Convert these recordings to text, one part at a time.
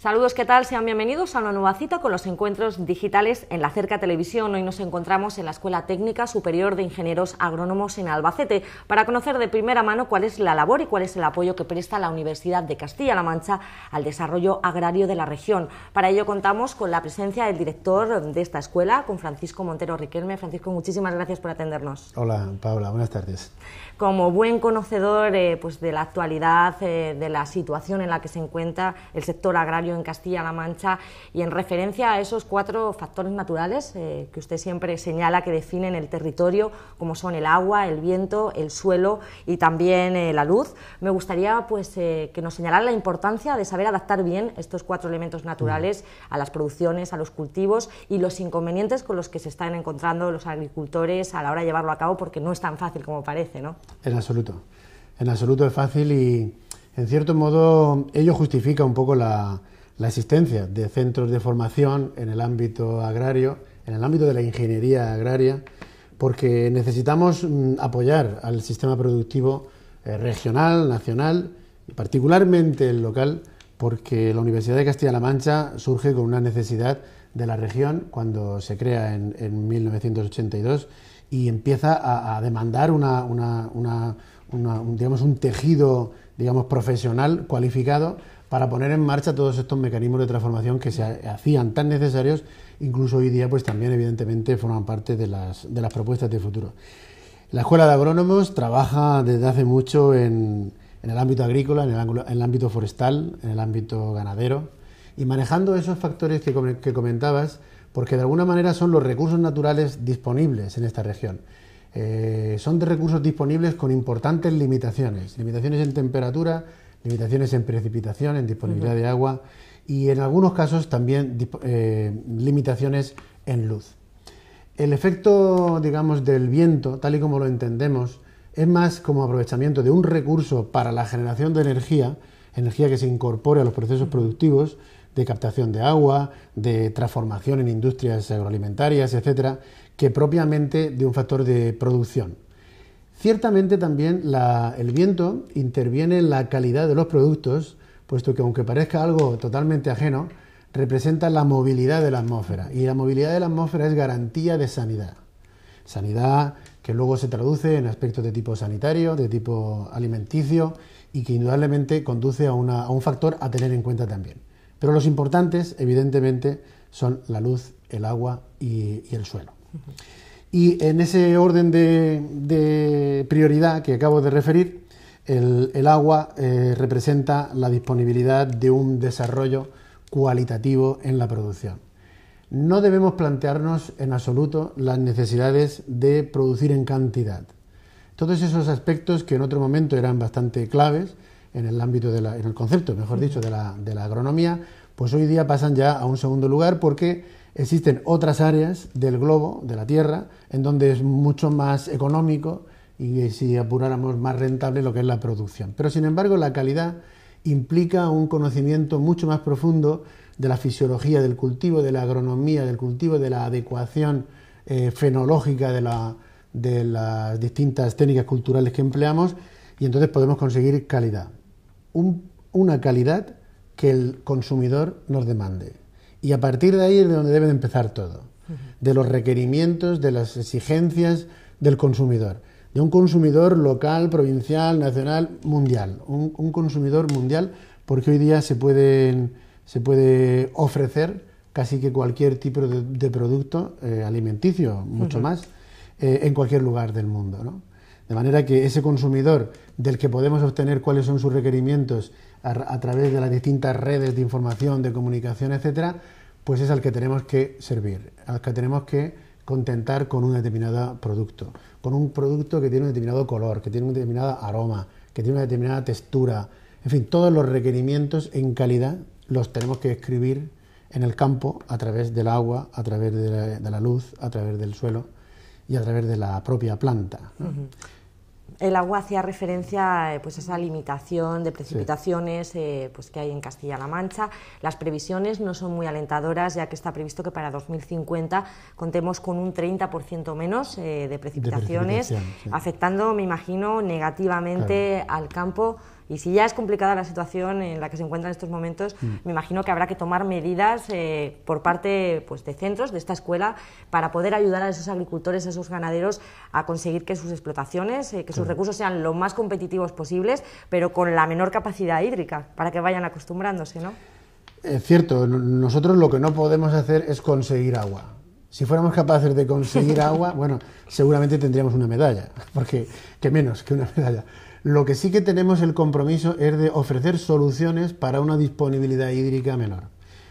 Saludos, ¿qué tal? Sean bienvenidos a una nueva cita con los encuentros digitales en la Cerca Televisión. Hoy nos encontramos en la Escuela Técnica Superior de Ingenieros Agrónomos en Albacete para conocer de primera mano cuál es la labor y cuál es el apoyo que presta la Universidad de Castilla-La Mancha al desarrollo agrario de la región. Para ello contamos con la presencia del director de esta escuela, con Francisco Montero Riquelme. Francisco, muchísimas gracias por atendernos. Hola, Paula, buenas tardes. Como buen conocedor pues de la actualidad, de la situación en la que se encuentra el sector agrario en Castilla-La Mancha y en referencia a esos 4 factores naturales que usted siempre señala que definen el territorio, como son el agua, el viento, el suelo y también la luz, me gustaría pues que nos señalara la importancia de saber adaptar bien estos 4 elementos naturales a las producciones, a los cultivos y los inconvenientes con los que se están encontrando los agricultores a la hora de llevarlo a cabo, porque no es tan fácil como parece, ¿no? En absoluto es fácil y en cierto modo ello justifica un poco la existencia de centros de formación en el ámbito agrario, en el ámbito de la ingeniería agraria, porque necesitamos apoyar al sistema productivo regional, nacional y particularmente el local, porque la Universidad de Castilla-La Mancha surge con una necesidad de la región cuando se crea en 1982 y empieza a demandar un tejido, digamos, profesional cualificado para poner en marcha todos estos mecanismos de transformación que se hacían tan necesarios, incluso hoy día pues también evidentemente forman parte de las propuestas de futuro. La Escuela de Agrónomos trabaja desde hace mucho en el ámbito agrícola, en el ámbito forestal, en el ámbito ganadero, y manejando esos factores que comentabas, porque de alguna manera son los recursos naturales disponibles en esta región. Son de recursos disponibles con importantes limitaciones en temperatura, limitaciones en precipitación, en disponibilidad de agua y en algunos casos también limitaciones en luz. El efecto, digamos, del viento, tal y como lo entendemos, es más como aprovechamiento de un recurso para la generación de energía que se incorpore a los procesos productivos, de captación de agua, de transformación en industrias agroalimentarias, etcétera, que propiamente de un factor de producción. Ciertamente también el viento interviene en la calidad de los productos, puesto que aunque parezca algo totalmente ajeno, representa la movilidad de la atmósfera, y la movilidad de la atmósfera es garantía de sanidad. Sanidad que luego se traduce en aspectos de tipo sanitario, de tipo alimenticio, y que indudablemente conduce a un factor a tener en cuenta también. Pero los importantes, evidentemente, son la luz, el agua y el suelo. Y en ese orden de prioridad que acabo de referir, el agua representa la disponibilidad de un desarrollo cualitativo en la producción. No debemos plantearnos en absoluto las necesidades de producir en cantidad. Todos esos aspectos que en otro momento eran bastante claves en el ámbito en el concepto, mejor dicho, de la agronomía, pues hoy día pasan ya a un segundo lugar porque existen otras áreas del globo, de la Tierra, en donde es mucho más económico y, si apuráramos, más rentable lo que es la producción. Pero, sin embargo, la calidad implica un conocimiento mucho más profundo de la fisiología del cultivo, de la agronomía del cultivo, de la adecuación fenológica de las distintas técnicas culturales que empleamos, y entonces podemos conseguir calidad. Una calidad que el consumidor nos demande. Y a partir de ahí es de donde debe de empezar todo. De los requerimientos, de las exigencias del consumidor. De un consumidor local, provincial, nacional, mundial. Un consumidor mundial, porque hoy día se puede ofrecer casi que cualquier tipo de producto alimenticio, mucho más, en cualquier lugar del mundo, ¿no? De manera que ese consumidor del que podemos obtener cuáles son sus requerimientos a través de las distintas redes de información, de comunicación, etcétera, pues es al que tenemos que servir, al que tenemos que contentar con un determinado producto, con un producto que tiene un determinado color, que tiene un determinado aroma, que tiene una determinada textura, en fin, todos los requerimientos en calidad los tenemos que escribir en el campo a través del agua, a través de la luz, a través del suelo y a través de la propia planta, ¿no? El agua hacía referencia pues a esa limitación de precipitaciones pues que hay en Castilla-La Mancha. Las previsiones no son muy alentadoras, ya que está previsto que para 2050 contemos con un 30% menos de precipitaciones, afectando, me imagino, negativamente al campo Y si ya es complicada la situación en la que se encuentran en estos momentos, me imagino que habrá que tomar medidas por parte pues, de centros, de esta escuela, para poder ayudar a esos agricultores, a esos ganaderos, a conseguir que sus explotaciones, que sus recursos sean lo más competitivos posibles, pero con la menor capacidad hídrica, para que vayan acostumbrándose, ¿no? Es cierto, nosotros lo que no podemos hacer es conseguir agua. Si fuéramos capaces de conseguir agua, bueno, seguramente tendríamos una medalla, porque qué menos que una medalla. Lo que sí que tenemos el compromiso es de ofrecer soluciones para una disponibilidad hídrica menor.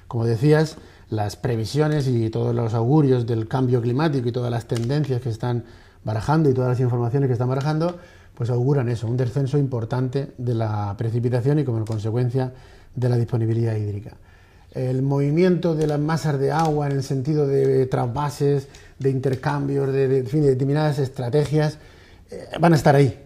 Como decías, las previsiones y todos los augurios del cambio climático y todas las tendencias que están barajando y todas las informaciones que están barajando, pues auguran eso, un descenso importante de la precipitación y como consecuencia de la disponibilidad hídrica. El movimiento de las masas de agua en el sentido de trasvases, de intercambios, de determinadas estrategias, van a estar ahí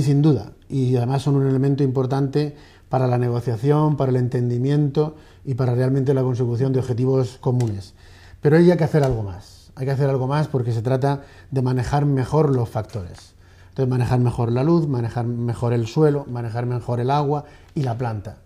sin duda, y además son un elemento importante para la negociación, para el entendimiento y para realmente la consecución de objetivos comunes. Pero hay que hacer algo más porque se trata de manejar mejor los factores. Entonces, manejar mejor la luz, manejar mejor el suelo, manejar mejor el agua y la planta.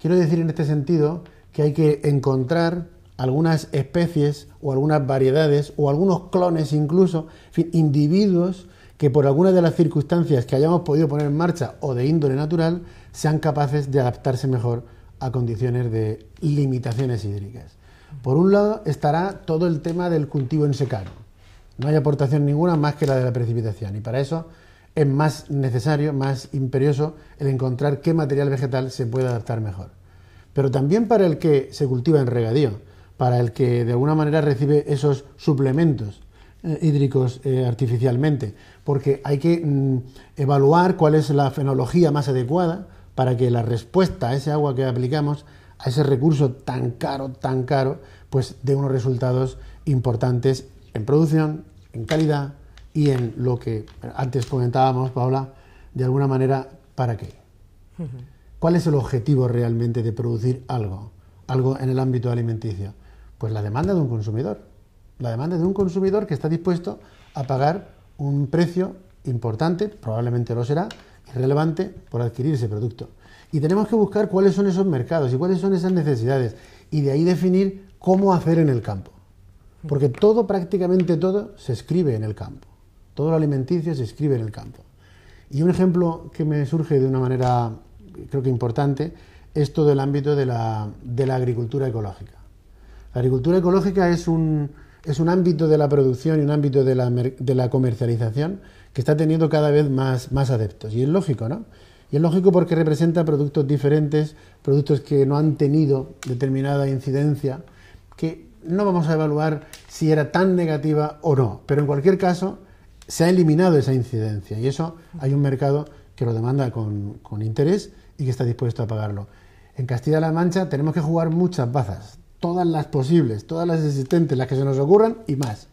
Quiero decir en este sentido que hay que encontrar algunas especies o algunas variedades o algunos clones incluso, en fin, individuos que por alguna de las circunstancias que hayamos podido poner en marcha o de índole natural sean capaces de adaptarse mejor a condiciones de limitaciones hídricas. Por un lado estará todo el tema del cultivo en secano. No hay aportación ninguna más que la de la precipitación y para eso es más necesario, más imperioso el encontrar qué material vegetal se puede adaptar mejor. Pero también para el que se cultiva en regadío, para el que de alguna manera recibe esos suplementos hídricos artificialmente, porque hay que evaluar cuál es la fenología más adecuada para que la respuesta a ese agua que aplicamos, a ese recurso tan caro, pues dé unos resultados importantes en producción, en calidad y en lo que antes comentábamos, Paula, de alguna manera, ¿para qué? ¿Cuál es el objetivo realmente de producir algo en el ámbito alimenticio? Pues la demanda de un consumidor. La demanda de un consumidor que está dispuesto a pagar un precio importante, probablemente lo será, relevante, por adquirir ese producto. Y tenemos que buscar cuáles son esos mercados y cuáles son esas necesidades y de ahí definir cómo hacer en el campo. Porque prácticamente todo, se escribe en el campo. Todo lo alimenticio se escribe en el campo. Y un ejemplo que me surge de una manera, creo que importante, es todo el ámbito de la agricultura ecológica. La agricultura ecológica es un ámbito de la producción y un ámbito de la comercialización que está teniendo cada vez más adeptos. Y es lógico, ¿no? Y es lógico porque representa productos diferentes, productos que no han tenido determinada incidencia, que no vamos a evaluar si era tan negativa o no, pero en cualquier caso se ha eliminado esa incidencia y eso hay un mercado que lo demanda con interés y que está dispuesto a pagarlo. En Castilla-La Mancha tenemos que jugar muchas bazas, todas las posibles, todas las existentes, las que se nos ocurran y más.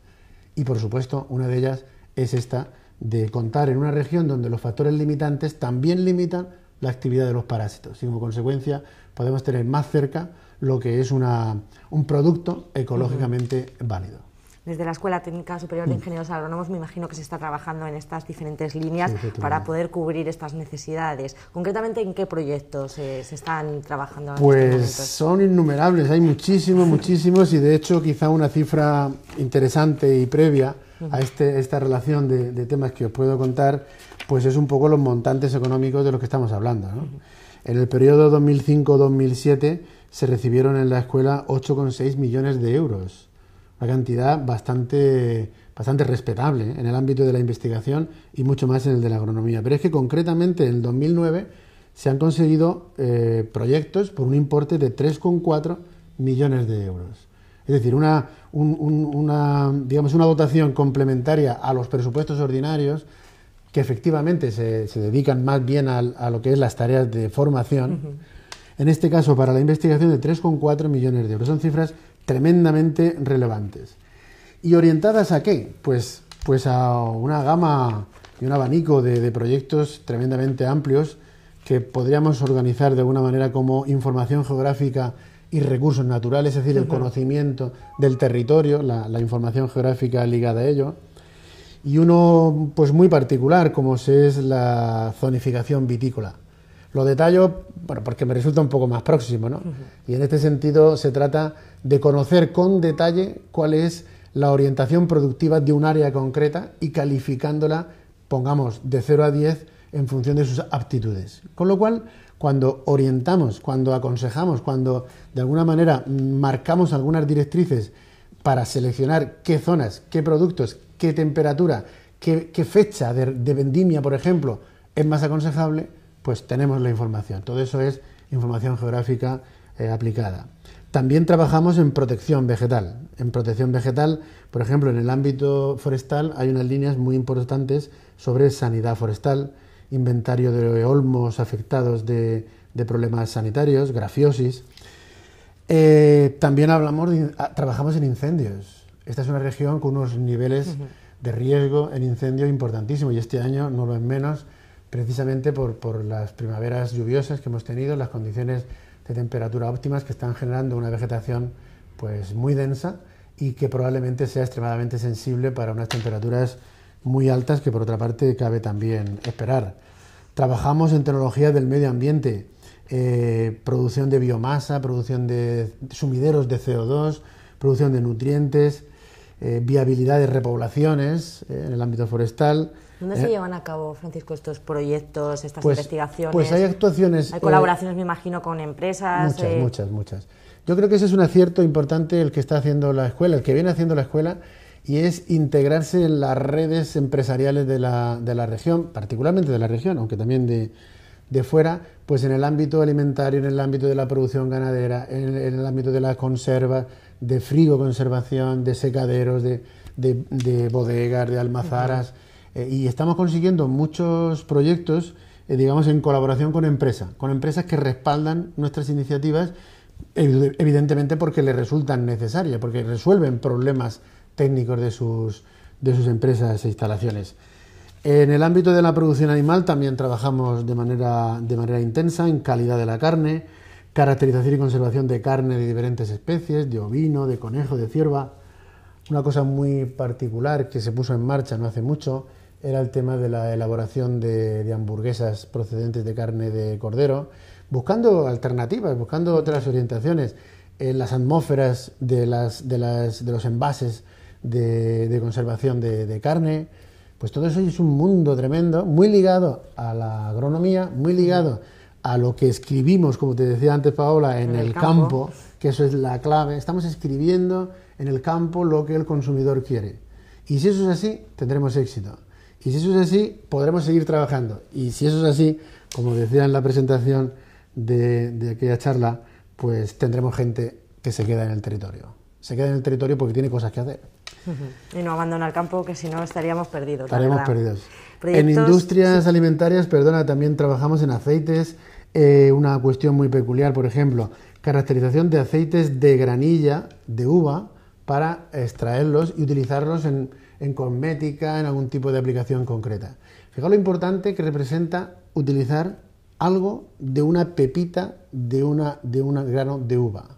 Y por supuesto una de ellas es esta de contar en una región donde los factores limitantes también limitan la actividad de los parásitos y como consecuencia podemos tener más cerca lo que es un producto ecológicamente válido. Desde la Escuela Técnica Superior de Ingenieros Agrónomos me imagino que se está trabajando en estas diferentes líneas para poder cubrir estas necesidades. Concretamente, ¿en qué proyectos se están trabajando? Pues son innumerables, hay muchísimos y de hecho quizá una cifra interesante y previa a esta relación de temas que os puedo contar, pues es un poco los montantes económicos de los que estamos hablando, ¿no? En el periodo 2005-2007 se recibieron en la escuela 8,6 millones de euros. Una cantidad bastante respetable en el ámbito de la investigación y mucho más en el de la agronomía. Pero es que concretamente en el 2009 se han conseguido proyectos por un importe de 3,4 millones de euros. Es decir, una dotación complementaria a los presupuestos ordinarios que efectivamente se dedican más bien a lo que es las tareas de formación. En este caso, para la investigación, de 3,4 millones de euros. Son cifras tremendamente relevantes. ¿Y orientadas a qué? Pues a una gama y un abanico de proyectos tremendamente amplios que podríamos organizar de alguna manera como información geográfica y recursos naturales, es decir, el conocimiento del territorio, la información geográfica ligada a ello, y uno pues muy particular como es la zonificación vitícola. Lo detallo, bueno, porque me resulta un poco más próximo, ¿no? Y en este sentido se trata de conocer con detalle cuál es la orientación productiva de un área concreta y calificándola, pongamos, de 0 a 10 en función de sus aptitudes. Con lo cual, cuando orientamos, cuando aconsejamos, cuando de alguna manera marcamos algunas directrices para seleccionar qué zonas, qué productos, qué temperatura, qué fecha de vendimia, por ejemplo, es más aconsejable, pues tenemos la información. Todo eso es información geográfica aplicada. También trabajamos en protección vegetal. En protección vegetal, por ejemplo, en el ámbito forestal hay unas líneas muy importantes sobre sanidad forestal, inventario de olmos afectados de problemas sanitarios, grafiosis. También trabajamos en incendios. Esta es una región con unos niveles de riesgo en incendio importantísimos y este año no lo es menos, precisamente por las primaveras lluviosas que hemos tenido, las condiciones de temperatura óptimas que están generando una vegetación pues muy densa y que probablemente sea extremadamente sensible para unas temperaturas muy altas que por otra parte cabe también esperar. Trabajamos en tecnología del medio ambiente, producción de biomasa, producción de sumideros de CO2, producción de nutrientes, viabilidad de repoblaciones en el ámbito forestal. ¿Dónde se llevan a cabo, Francisco, estos proyectos, estas pues, investigaciones? Pues hay actuaciones... Hay colaboraciones, me imagino, con empresas... Muchas. Yo creo que ese es un acierto importante el que está haciendo la escuela, el que viene haciendo la escuela, y es integrarse en las redes empresariales de la región, particularmente de la región, aunque también de fuera, pues en el ámbito alimentario, en el ámbito de la producción ganadera, en el ámbito de la conserva, de frigo conservación, de secaderos, de bodegas, de almazaras... y estamos consiguiendo muchos proyectos, digamos, en colaboración con empresas que respaldan nuestras iniciativas, evidentemente porque les resultan necesarias, porque resuelven problemas técnicos de sus empresas e instalaciones. En el ámbito de la producción animal también trabajamos de manera intensa en calidad de la carne, caracterización y conservación de carne de diferentes especies, de ovino, de conejo, de cierva. Una cosa muy particular que se puso en marcha no hace mucho era el tema de la elaboración de hamburguesas procedentes de carne de cordero, buscando alternativas, buscando otras orientaciones. Las atmósferas de los envases de conservación de carne, pues todo eso es un mundo tremendo, muy ligado a la agronomía, muy ligado a lo que escribimos, como te decía antes, Paola, en el campo, que eso es la clave. Estamos escribiendo en el campo lo que el consumidor quiere. Y si eso es así, tendremos éxito. Y si eso es así, podremos seguir trabajando. Y si eso es así, como decía en la presentación de aquella charla, pues tendremos gente que se queda en el territorio. Se queda en el territorio porque tiene cosas que hacer. Y no abandona el campo, que si no estaríamos perdidos. Estaríamos perdidos. En industrias alimentarias, también trabajamos en aceites. Una cuestión muy peculiar, por ejemplo, caracterización de aceites de granilla de uva para extraerlos y utilizarlos en cosmética, en algún tipo de aplicación concreta. Fijaos lo importante que representa utilizar algo de una pepita de un grano de uva,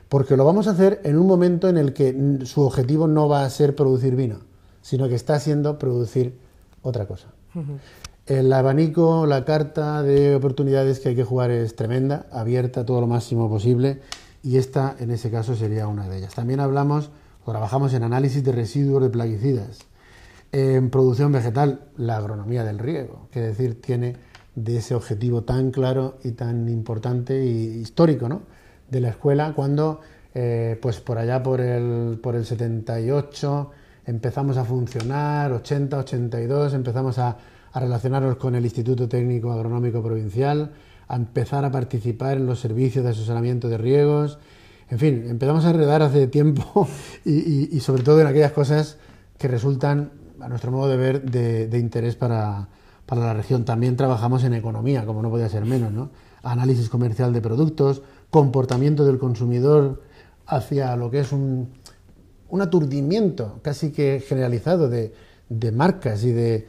porque lo vamos a hacer en un momento en el que su objetivo no va a ser producir vino, sino que está siendo producir otra cosa. El abanico, la carta de oportunidades que hay que jugar es tremenda, abierta todo lo máximo posible, y esta en ese caso sería una de ellas. También trabajamos en análisis de residuos de plaguicidas, en producción vegetal, la agronomía del riego, que decir tiene de ese objetivo tan claro y tan importante y histórico, ¿no?, de la escuela, cuando pues por allá por el 78 empezamos a funcionar, 80, 82, empezamos a relacionarnos con el Instituto Técnico Agronómico Provincial, a empezar a participar en los servicios de asesoramiento de riegos. En fin, empezamos a enredar hace tiempo y sobre todo en aquellas cosas que resultan, a nuestro modo de ver, de interés para la región. También trabajamos en economía, como no podía ser menos, ¿no? Análisis comercial de productos, comportamiento del consumidor hacia lo que es un aturdimiento casi que generalizado de marcas y de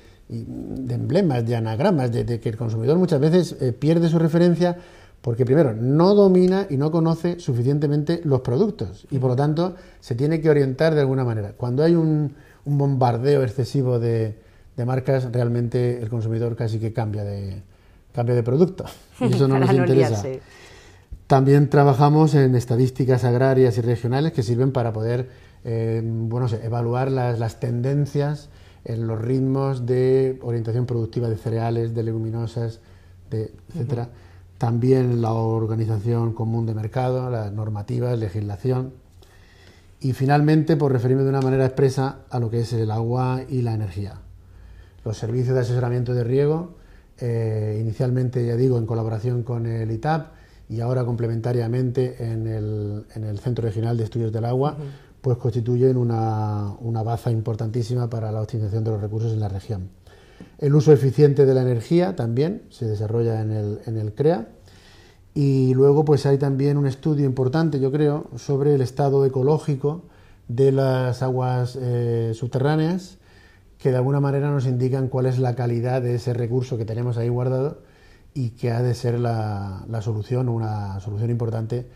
emblemas, de anagramas, de que el consumidor muchas veces pierde su referencia porque primero no domina y no conoce suficientemente los productos y por lo tanto se tiene que orientar de alguna manera. Cuando hay un bombardeo excesivo de marcas, realmente el consumidor casi que cambia de cambio de producto. Y eso no nos no interesa. liarse. También trabajamos en estadísticas agrarias y regionales que sirven para poder evaluar las tendencias en los ritmos de orientación productiva de cereales, de leguminosas, etcétera. También la organización común de mercado, las normativas, legislación. Y finalmente, por referirme de una manera expresa a lo que es el agua y la energía. Los servicios de asesoramiento de riego, inicialmente, ya digo, en colaboración con el ITAP y ahora complementariamente en el Centro Regional de Estudios del Agua, pues constituyen una baza importantísima para la optimización de los recursos en la región. El uso eficiente de la energía también se desarrolla en el CREA. Y luego pues hay también un estudio importante, yo creo, sobre el estado ecológico de las aguas subterráneas, que de alguna manera nos indican cuál es la calidad de ese recurso que tenemos ahí guardado y que ha de ser la solución, una solución importante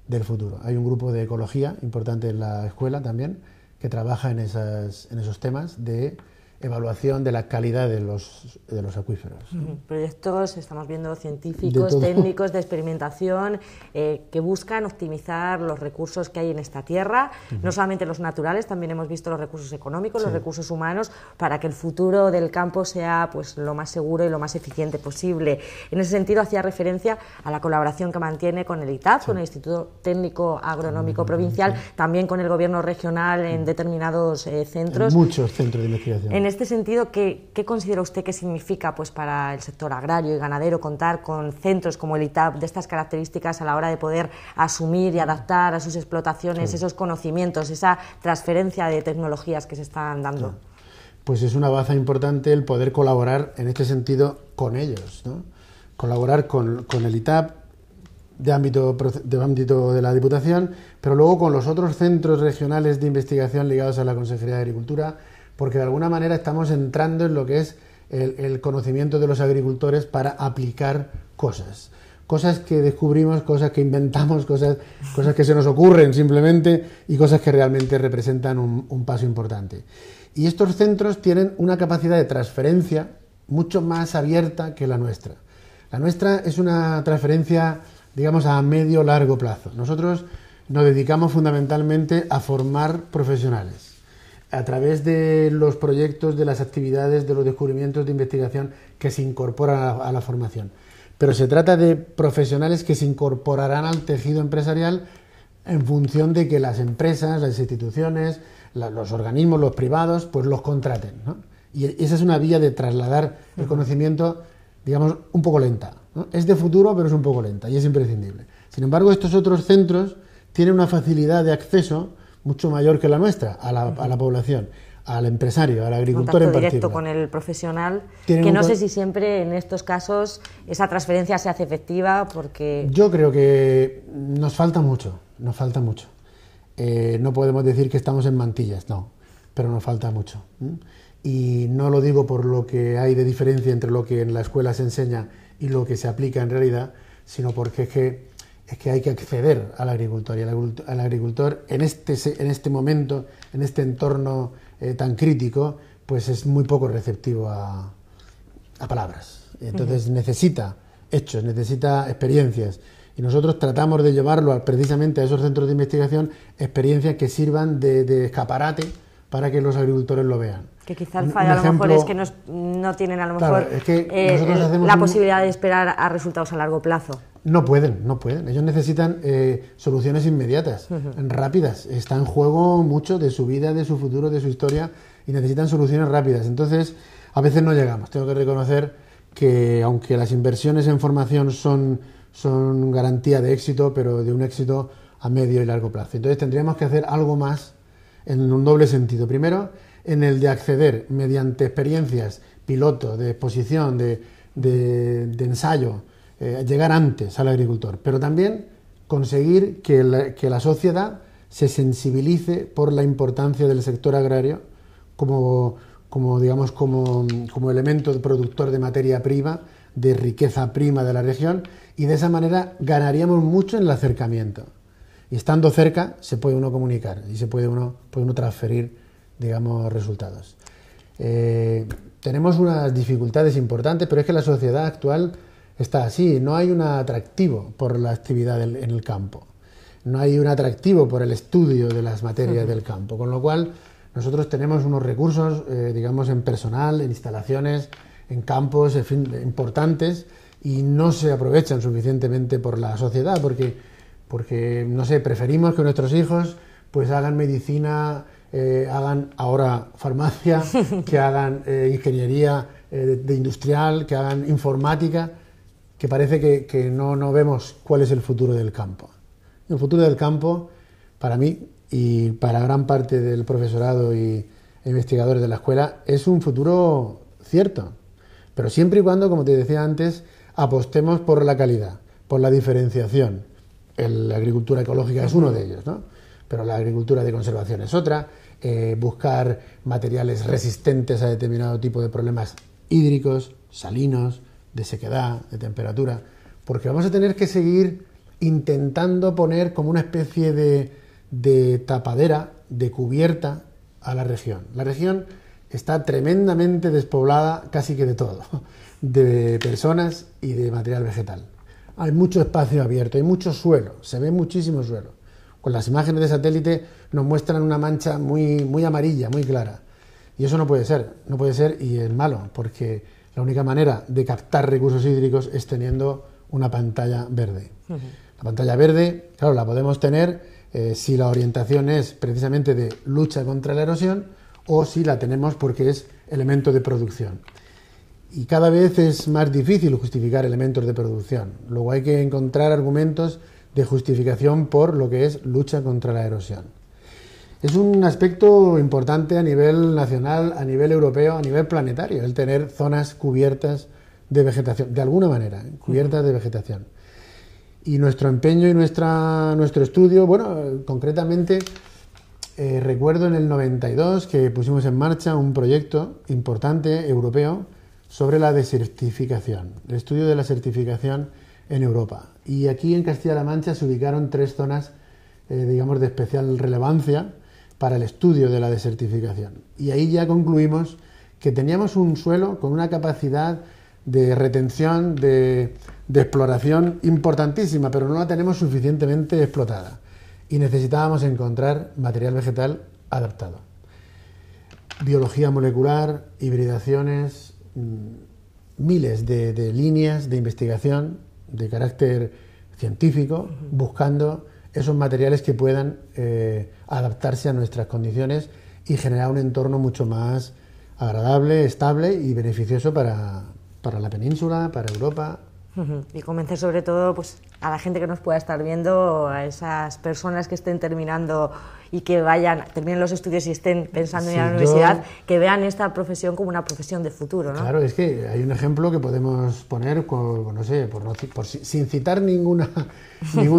del futuro. Hay un grupo de ecología importante en la escuela también que trabaja en esos temas de evaluación de la calidad de los acuíferos. Proyectos, estamos viendo, científicos, técnicos, de experimentación, que buscan optimizar los recursos que hay en esta tierra, no solamente los naturales, también hemos visto los recursos económicos, los recursos humanos, para que el futuro del campo sea pues lo más seguro y lo más eficiente posible. En ese sentido, hacía referencia a la colaboración que mantiene con el ITAP, con el Instituto Técnico Agronómico Provincial, también con el Gobierno regional en determinados centros. En muchos centros de investigación. En este sentido, ¿qué considera usted que significa pues, para el sector agrario y ganadero contar con centros como el ITAP de estas características a la hora de poder asumir y adaptar a sus explotaciones esos conocimientos, esa transferencia de tecnologías que se están dando? Pues es una baza importante el poder colaborar en este sentido con ellos, ¿no? Colaborar con el ITAP de ámbito de la Diputación, pero luego con los otros centros regionales de investigación ligados a la Consejería de Agricultura, porque de alguna manera estamos entrando en lo que es el conocimiento de los agricultores para aplicar cosas que descubrimos, cosas que inventamos, cosas que se nos ocurren simplemente y cosas que realmente representan un paso importante. Y estos centros tienen una capacidad de transferencia mucho más abierta que la nuestra. La nuestra es una transferencia, digamos, a medio largo plazo. Nosotros nos dedicamos fundamentalmente a formar profesionales a través de los proyectos, de las actividades, de los descubrimientos de investigación que se incorporan a la formación. Pero se trata de profesionales que se incorporarán al tejido empresarial en función de que las empresas, las instituciones, los organismos, los privados, pues los contraten, ¿no? Y esa es una vía de trasladar el conocimiento, digamos, un poco lenta, ¿no? Es de futuro, pero es un poco lenta y es imprescindible. Sin embargo, estos otros centros tienen una facilidad de acceso mucho mayor que la nuestra, a la población, al empresario, al agricultor en particular. Directo con el profesional, que no sé si siempre en estos casos esa transferencia se hace efectiva, porque... Yo creo que nos falta mucho. No podemos decir que estamos en mantillas, no, pero nos falta mucho. Y no lo digo por lo que hay de diferencia entre lo que en la escuela se enseña y lo que se aplica en realidad, sino porque es que hay que acceder al agricultor, y al agricultor en este momento, en este entorno tan crítico, pues es muy poco receptivo a palabras. Entonces necesita hechos, necesita experiencias, y nosotros tratamos de llevarlo precisamente a esos centros de investigación, experiencias que sirvan de escaparate para que los agricultores lo vean. Que quizá el fallo a lo mejor es que no tienen a lo mejor la posibilidad de esperar a resultados a largo plazo. No pueden. Ellos necesitan soluciones inmediatas, rápidas. Está en juego mucho de su vida, de su futuro, de su historia, y necesitan soluciones rápidas. Entonces, a veces no llegamos. Tengo que reconocer que, aunque las inversiones en formación son garantía de éxito, pero de un éxito a medio y largo plazo. Entonces, tendríamos que hacer algo más en un doble sentido. Primero, en el de acceder mediante experiencias piloto, de exposición, de ensayo, llegar antes al agricultor, pero también conseguir que la sociedad se sensibilice por la importancia del sector agrario como elemento productor de materia prima, de riqueza prima de la región, y de esa manera ganaríamos mucho en el acercamiento. Y estando cerca se puede uno comunicar y puede uno transferir, digamos, resultados. Tenemos unas dificultades importantes, pero es que la sociedad actual está así. No hay un atractivo por la actividad en el campo. No hay un atractivo por el estudio de las materias del campo. Con lo cual, nosotros tenemos unos recursos, digamos, en personal, en instalaciones, en campos, en fin, importantes, y no se aprovechan suficientemente por la sociedad, porque no sé, preferimos que nuestros hijos pues hagan medicina, hagan ahora farmacia, que hagan ingeniería de industrial, que hagan informática, que parece que no vemos cuál es el futuro del campo. El futuro del campo, para mí y para gran parte del profesorado e investigadores de la escuela, es un futuro cierto, pero siempre y cuando, como te decía antes, apostemos por la calidad, por la diferenciación. La agricultura ecológica es uno de ellos, ¿no? Pero la agricultura de conservación es otra. Buscar materiales resistentes a determinado tipo de problemas hídricos, salinos, de sequedad, de temperatura, porque vamos a tener que seguir intentando poner como una especie de tapadera, de cubierta a la región. La región está tremendamente despoblada casi que de todo, de personas y de material vegetal. Hay mucho espacio abierto, hay mucho suelo, se ve muchísimo suelo. Con las imágenes de satélite nos muestran una mancha muy amarilla, muy clara. Y eso no puede ser y es malo, porque la única manera de captar recursos hídricos es teniendo una pantalla verde. La pantalla verde, claro, la podemos tener si la orientación es precisamente de lucha contra la erosión o si la tenemos porque es elemento de producción. Y cada vez es más difícil justificar elementos de producción. Luego hay que encontrar argumentos de justificación por lo que es lucha contra la erosión. Es un aspecto importante a nivel nacional, a nivel europeo, a nivel planetario, el tener zonas cubiertas de vegetación, de alguna manera, cubiertas de vegetación. Y nuestro empeño y nuestro estudio, bueno, concretamente recuerdo en el 92 que pusimos en marcha un proyecto importante europeo sobre la desertificación, el estudio de la desertificación en Europa. Y aquí en Castilla-La Mancha se ubicaron 3 zonas, digamos, de especial relevancia para el estudio de la desertificación. Y ahí ya concluimos que teníamos un suelo con una capacidad de retención, de exploración importantísima, pero no la tenemos suficientemente explotada. Y necesitábamos encontrar material vegetal adaptado. Biología molecular, hibridaciones, miles de líneas de investigación de carácter científico, buscando esos materiales que puedan adaptarse a nuestras condiciones y generar un entorno mucho más agradable, estable y beneficioso para la península, para Europa. Y convencer sobre todo pues, a la gente que nos pueda estar viendo, a esas personas que estén terminando y que terminen los estudios y estén pensando en ir a la universidad, que vean esta profesión como una profesión de futuro, ¿no? Claro, es que hay un ejemplo que podemos poner, no sé, sin citar ningún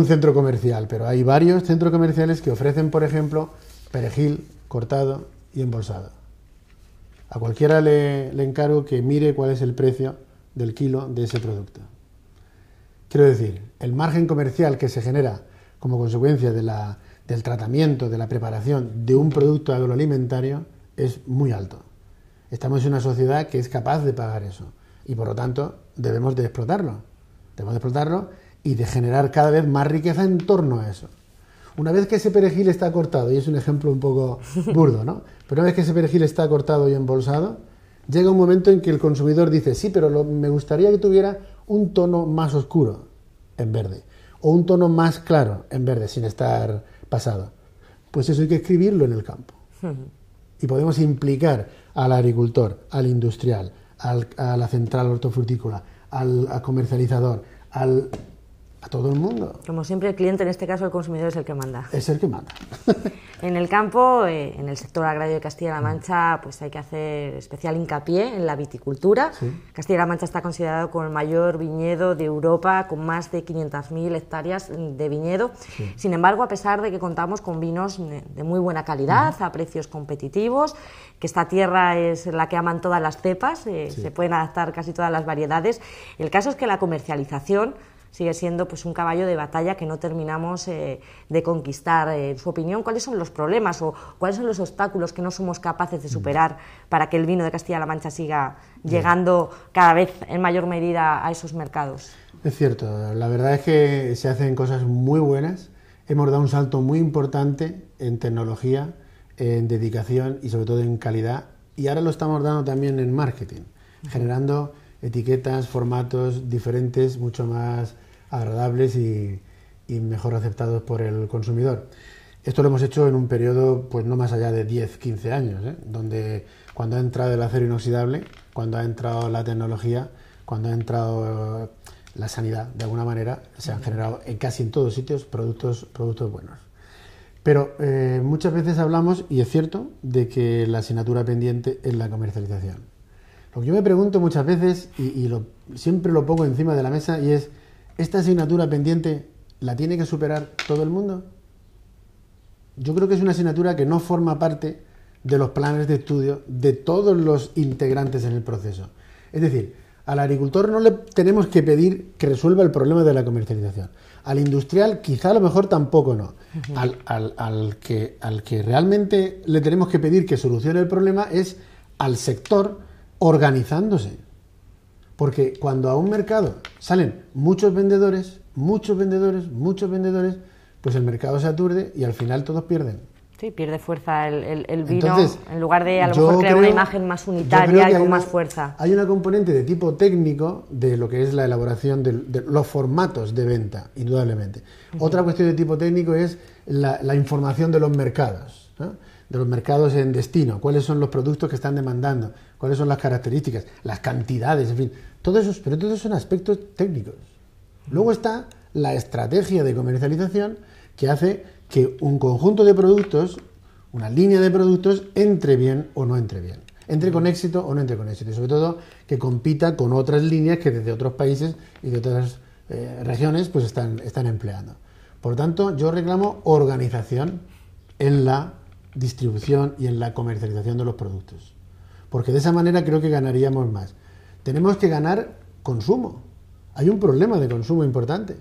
centro comercial, pero hay varios centros comerciales que ofrecen, por ejemplo, perejil cortado y embolsado. A cualquiera le encargo que mire cuál es el precio del kilo de ese producto. Quiero decir, el margen comercial que se genera como consecuencia del tratamiento, de la preparación de un producto agroalimentario es muy alto. Estamos en una sociedad que es capaz de pagar eso y por lo tanto debemos de explotarlo. Debemos de explotarlo y de generar cada vez más riqueza en torno a eso. Una vez que ese perejil está cortado, y es un ejemplo un poco burdo, ¿no? Pero una vez que ese perejil está cortado y embolsado, llega un momento en que el consumidor dice, sí, pero me gustaría que tuviera un tono más oscuro en verde, o un tono más claro en verde, sin estar pasado. Pues eso hay que escribirlo en el campo. Y podemos implicar al agricultor, al industrial, a la central hortofrutícola, al comercializador, a todo el mundo. Como siempre, el cliente, en este caso el consumidor, es el que manda. Es el que manda. En el campo, en el sector agrario de Castilla-La Mancha, pues hay que hacer especial hincapié en la viticultura. Sí. Castilla-La Mancha está considerado como el mayor viñedo de Europa, con más de 500.000 hectáreas de viñedo. Sí. Sin embargo, a pesar de que contamos con vinos de muy buena calidad, a precios competitivos, que esta tierra es la que aman todas las cepas, se pueden adaptar casi todas las variedades, el caso es que la comercialización sigue siendo pues un caballo de batalla que no terminamos de conquistar. En su opinión, ¿cuáles son los problemas o cuáles son los obstáculos que no somos capaces de superar para que el vino de Castilla-La Mancha siga llegando cada vez en mayor medida a esos mercados? Es cierto, la verdad es que se hacen cosas muy buenas, hemos dado un salto muy importante en tecnología, en dedicación y sobre todo en calidad, y ahora lo estamos dando también en marketing, generando etiquetas, formatos diferentes, mucho más agradables y mejor aceptados por el consumidor. Esto lo hemos hecho en un periodo pues no más allá de 10-15 años, donde cuando ha entrado el acero inoxidable, cuando ha entrado la tecnología, cuando ha entrado la sanidad, de alguna manera, se han generado en casi en todos sitios productos buenos. Pero muchas veces hablamos, y es cierto, de que la asignatura pendiente es la comercialización. Lo que yo me pregunto muchas veces, siempre lo pongo encima de la mesa, y es, ¿esta asignatura pendiente la tiene que superar todo el mundo? Yo creo que es una asignatura que no forma parte de los planes de estudio de todos los integrantes en el proceso. Es decir, al agricultor no le tenemos que pedir que resuelva el problema de la comercialización. Al industrial quizá a lo mejor tampoco no. Al que realmente le tenemos que pedir que solucione el problema es al sector organizándose. Porque cuando a un mercado salen muchos vendedores, pues el mercado se aturde y al final todos pierden. Sí, pierde fuerza el vino. Entonces, en lugar de a lo mejor crear una imagen más unitaria y con más fuerza. Hay una componente de tipo técnico de lo que es la elaboración de los formatos de venta, indudablemente. Otra cuestión de tipo técnico es la información de los mercados, ¿no? De los mercados en destino, cuáles son los productos que están demandando, cuáles son las características, las cantidades, en fin, pero todos son aspectos técnicos. Luego está la estrategia de comercialización que hace que un conjunto de productos, una línea de productos, entre bien o no entre bien, entre con éxito o no entre con éxito, y sobre todo que compita con otras líneas que desde otros países y de otras regiones pues están empleando. Por tanto, yo reclamo organización en la distribución y en la comercialización de los productos, porque de esa manera creo que ganaríamos más. Tenemos que ganar consumo. Hay un problema de consumo importante.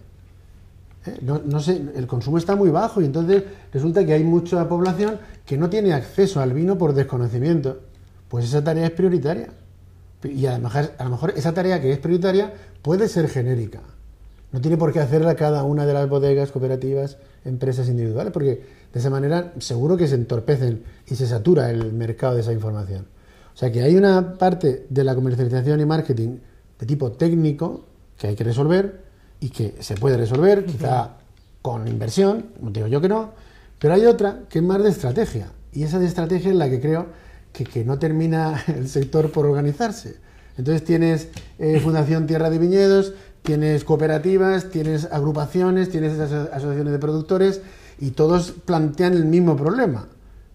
No sé, el consumo está muy bajo y entonces resulta que hay mucha población que no tiene acceso al vino por desconocimiento. Pues esa tarea es prioritaria. Y a lo mejor esa tarea que es prioritaria puede ser genérica. No tiene por qué hacerla cada una de las bodegas, cooperativas, empresas individuales, porque de esa manera seguro que se entorpecen y se satura el mercado de esa información. O sea que hay una parte de la comercialización y marketing de tipo técnico que hay que resolver, y que se puede resolver, quizá con inversión, no digo yo que no, pero hay otra que es más de estrategia, y esa de estrategia es la que creo que no termina el sector por organizarse. Entonces tienes Fundación Tierra de Viñedos, tienes cooperativas, tienes agrupaciones, tienes asociaciones de productores, y todos plantean el mismo problema,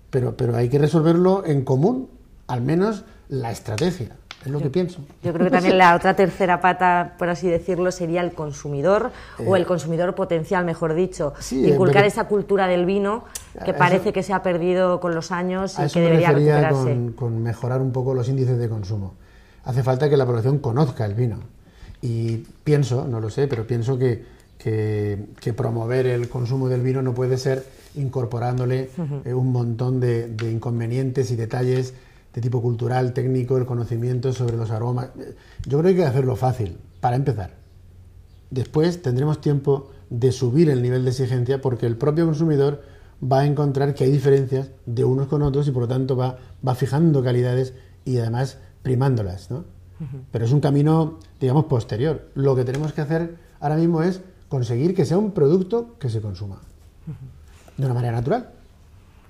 pero hay que resolverlo en común, al menos la estrategia. Es lo que pienso. Yo creo que también la otra tercera pata, por así decirlo, sería el consumidor, o el consumidor potencial, mejor dicho. Sí, inculcar esa cultura del vino que parece que se ha perdido con los años y que debería recuperarse. Con mejorar un poco los índices de consumo. Hace falta que la población conozca el vino. Y pienso, no lo sé, pero pienso que promover el consumo del vino no puede ser incorporándole un montón de inconvenientes y detalles de tipo cultural, técnico, el conocimiento sobre los aromas. Yo creo que hay que hacerlo fácil, para empezar. Después tendremos tiempo de subir el nivel de exigencia porque el propio consumidor va a encontrar que hay diferencias de unos con otros y por lo tanto va fijando calidades y además primándolas, ¿no? Pero es un camino, digamos, posterior. Lo que tenemos que hacer ahora mismo es conseguir que sea un producto que se consuma de una manera natural.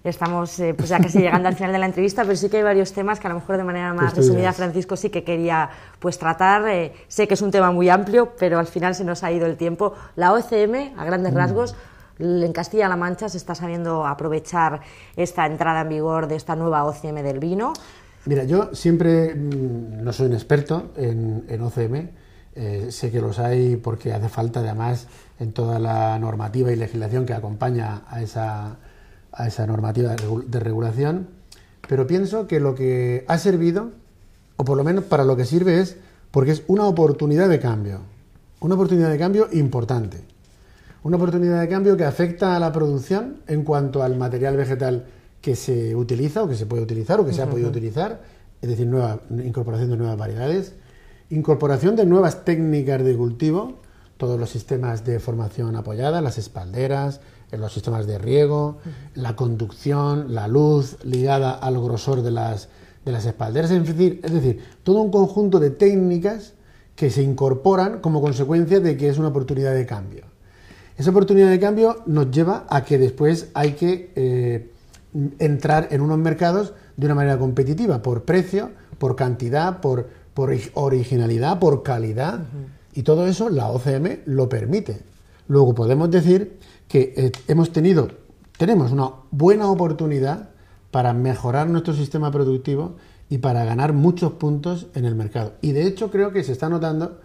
Estamos pues ya casi llegando al final de la entrevista, pero sí que hay varios temas que a lo mejor de manera más resumida, Francisco, sí que quería pues tratar. Sé que es un tema muy amplio, pero al final se nos ha ido el tiempo. La OCM, a grandes rasgos, en Castilla-La Mancha se está sabiendo aprovechar esta entrada en vigor de esta nueva OCM del vino. Mira, yo siempre no soy un experto en OCM, sé que los hay porque hace falta además en toda la normativa y legislación que acompaña a esa normativa de regulación, pero pienso que lo que ha servido, o por lo menos para lo que sirve, es porque es una oportunidad de cambio. una oportunidad de cambio importante. Una oportunidad de cambio que afecta a la producción en cuanto al material vegetal que se utiliza o que se puede utilizar o que se ha podido utilizar, es decir, incorporación de nuevas variedades, incorporación de nuevas técnicas de cultivo, todos los sistemas de formación apoyada, las espalderas, los sistemas de riego, la conducción, la luz ligada al grosor de las espalderas, es decir, todo un conjunto de técnicas que se incorporan como consecuencia de que es una oportunidad de cambio. Esa oportunidad de cambio nos lleva a que después hay que entrar en unos mercados de una manera competitiva, por precio, por cantidad, por originalidad, por calidad, y todo eso la OCM lo permite. Luego podemos decir que tenemos una buena oportunidad para mejorar nuestro sistema productivo y para ganar muchos puntos en el mercado. Y de hecho creo que se está notando,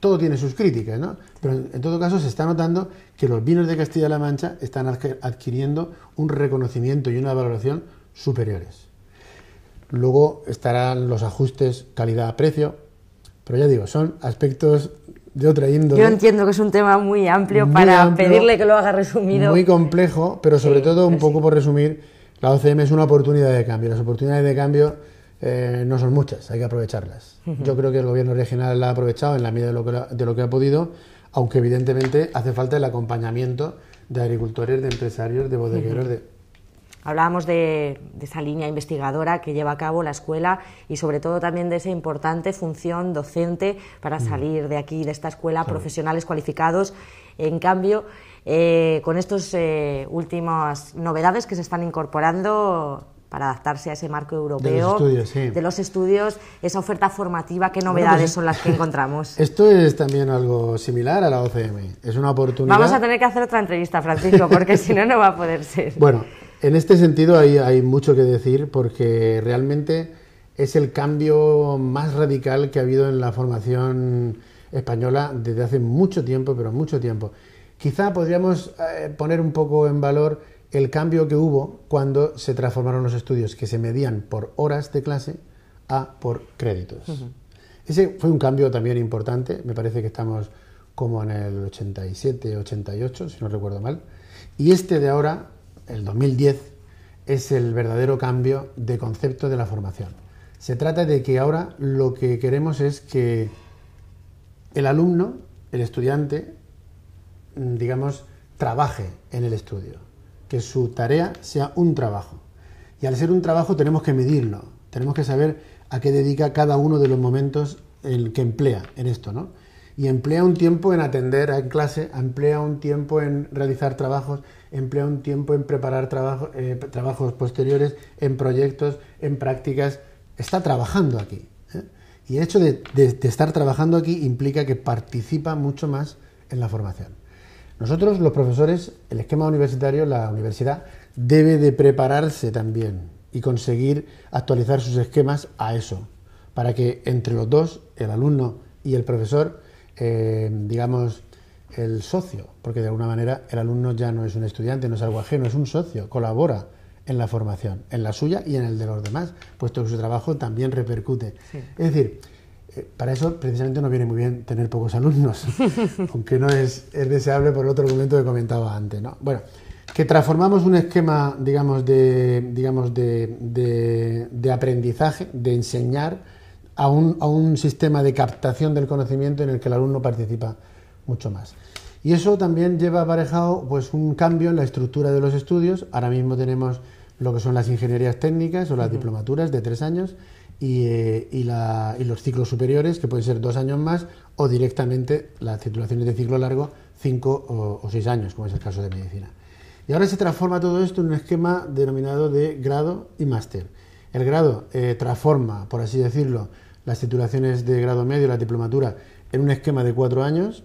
todo tiene sus críticas, ¿no? Pero en todo caso se está notando que los vinos de Castilla-La Mancha están adquiriendo un reconocimiento y una valoración superiores. Luego estarán los ajustes calidad-precio, pero ya digo, son aspectos de otra índole. Yo entiendo que es un tema muy amplio para pedirle que lo haga resumido. Muy complejo, pero sobre todo, un poco por resumir, la OCM es una oportunidad de cambio. Las oportunidades de cambio no son muchas, hay que aprovecharlas. Yo creo que el gobierno regional la ha aprovechado en la medida de lo que ha podido, aunque evidentemente hace falta el acompañamiento de agricultores, de empresarios, de bodegueros, Hablábamos de esa línea investigadora que lleva a cabo la escuela y sobre todo también de esa importante función docente para salir de aquí, de esta escuela, profesionales cualificados. En cambio, con estas últimas novedades que se están incorporando para adaptarse a ese marco europeo de los estudios, esa oferta formativa, ¿qué novedades son las que encontramos? Esto es también algo similar a la OCM, es una oportunidad... Vamos a tener que hacer otra entrevista, Francisco, porque si no, no va a poder ser. Bueno, en este sentido hay mucho que decir porque realmente es el cambio más radical que ha habido en la formación española desde hace mucho tiempo, pero mucho tiempo. Quizá podríamos poner un poco en valor el cambio que hubo cuando se transformaron los estudios, que se medían por horas de clase a por créditos. Ese fue un cambio también importante, me parece que estamos como en el 87, 88, si no recuerdo mal, y este de ahora, el 2010, es el verdadero cambio de concepto de la formación. Se trata de que ahora lo que queremos es que el alumno, el estudiante, digamos, trabaje en el estudio, que su tarea sea un trabajo. Y al ser un trabajo tenemos que medirlo, tenemos que saber a qué dedica cada uno de los momentos que emplea en esto, ¿no? Y emplea un tiempo en atender en clase, emplea un tiempo en realizar trabajos, emplea un tiempo en preparar trabajos posteriores, en proyectos, en prácticas. Está trabajando aquí, ¿eh? Y el hecho de estar trabajando aquí implica que participa mucho más en la formación. Nosotros, los profesores, el esquema universitario, la universidad, debe de prepararse también y conseguir actualizar sus esquemas a eso, para que entre los dos, el alumno y el profesor, digamos, el socio, porque de alguna manera el alumno ya no es un estudiante, no es algo ajeno, es un socio, colabora en la formación, en la suya y en el de los demás, puesto que su trabajo también repercute. Sí. Es decir, para eso precisamente nos viene muy bien tener pocos alumnos, aunque no es deseable por el otro argumento que comentaba antes, ¿no? Bueno, que transformamos un esquema, digamos, de aprendizaje, de enseñar, a un sistema de captación del conocimiento en el que el alumno participa mucho más. Y eso también lleva aparejado pues un cambio en la estructura de los estudios. Ahora mismo tenemos lo que son las ingenierías técnicas o las diplomaturas de 3 años y los ciclos superiores, que pueden ser 2 años más, o directamente las titulaciones de ciclo largo, 5 o 6 años, como es el caso de medicina. Y ahora se transforma todo esto en un esquema denominado de grado y máster. El grado transforma, por así decirlo, las titulaciones de grado medio, la diplomatura, en un esquema de 4 años,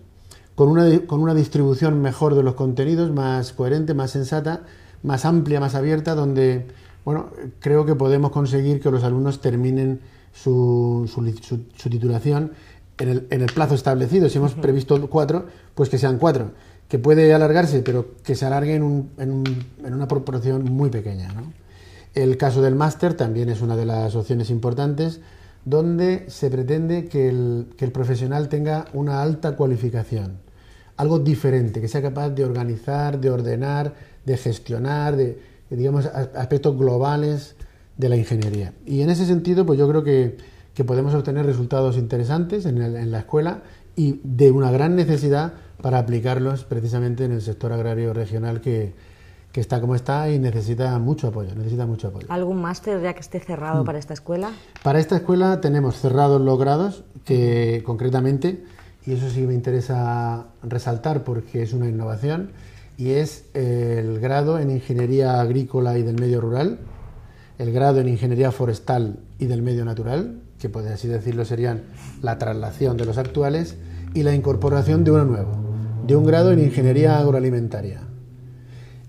con una distribución mejor de los contenidos, más coherente, más sensata, más amplia, más abierta, donde, bueno, creo que podemos conseguir que los alumnos terminen su titulación en el plazo establecido. Si hemos previsto 4, pues que sean 4, que puede alargarse, pero que se alargue en una proporción muy pequeña, ¿no? El caso del máster también es una de las opciones importantes, donde se pretende que el profesional tenga una alta cualificación, algo diferente, que sea capaz de organizar, de ordenar, de gestionar, de digamos aspectos globales de la ingeniería. Y en ese sentido, pues yo creo que podemos obtener resultados interesantes en la escuela y de una gran necesidad para aplicarlos precisamente en el sector agrario regional que está como está y necesita mucho apoyo. ¿Algún máster ya que esté cerrado para esta escuela? Para esta escuela tenemos cerrados los grados, que concretamente, y eso sí me interesa resaltar porque es una innovación, y es el grado en Ingeniería Agrícola y del Medio Rural, el grado en Ingeniería Forestal y del Medio Natural, que por así decirlo serían la traslación de los actuales, y la incorporación de uno nuevo, de un grado en Ingeniería Agroalimentaria.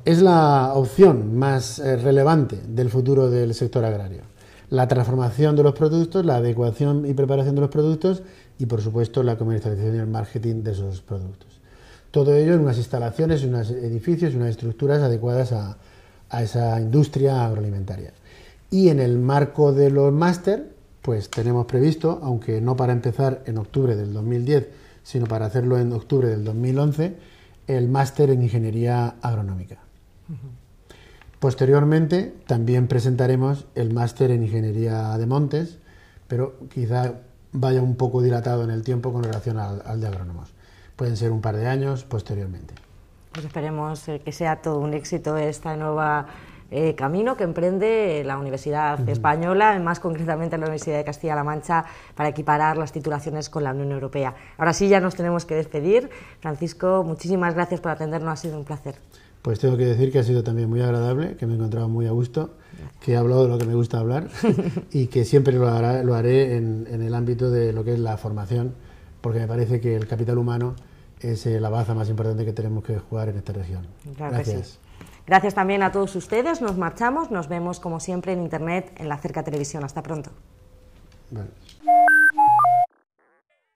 Es la opción más relevante del futuro del sector agrario. La transformación de los productos, la adecuación y preparación de los productos y, por supuesto, la comercialización y el marketing de esos productos. Todo ello en unas instalaciones, unos edificios, unas estructuras adecuadas a esa industria agroalimentaria. Y en el marco de los máster, pues tenemos previsto, aunque no para empezar en octubre del 2010, sino para hacerlo en octubre del 2011, el máster en Ingeniería Agronómica. Posteriormente también presentaremos el máster en Ingeniería de Montes, pero quizá vaya un poco dilatado en el tiempo con relación al de agrónomos. Pueden ser un par de años posteriormente. Pues esperemos que sea todo un éxito esta nueva camino que emprende la Universidad Española, más concretamente la Universidad de Castilla-La Mancha, para equiparar las titulaciones con la Unión Europea. Ahora sí, ya nos tenemos que despedir. Francisco, muchísimas gracias por atendernos, ha sido un placer. Pues tengo que decir que ha sido también muy agradable, que me he encontrado muy a gusto, que he hablado de lo que me gusta hablar y que siempre lo haré en el ámbito de lo que es la formación, porque me parece que el capital humano es la baza más importante que tenemos que jugar en esta región. Claro. Gracias. Sí. Gracias también a todos ustedes, nos marchamos, nos vemos como siempre en Internet, en la Cerca Televisión. Hasta pronto. Bueno.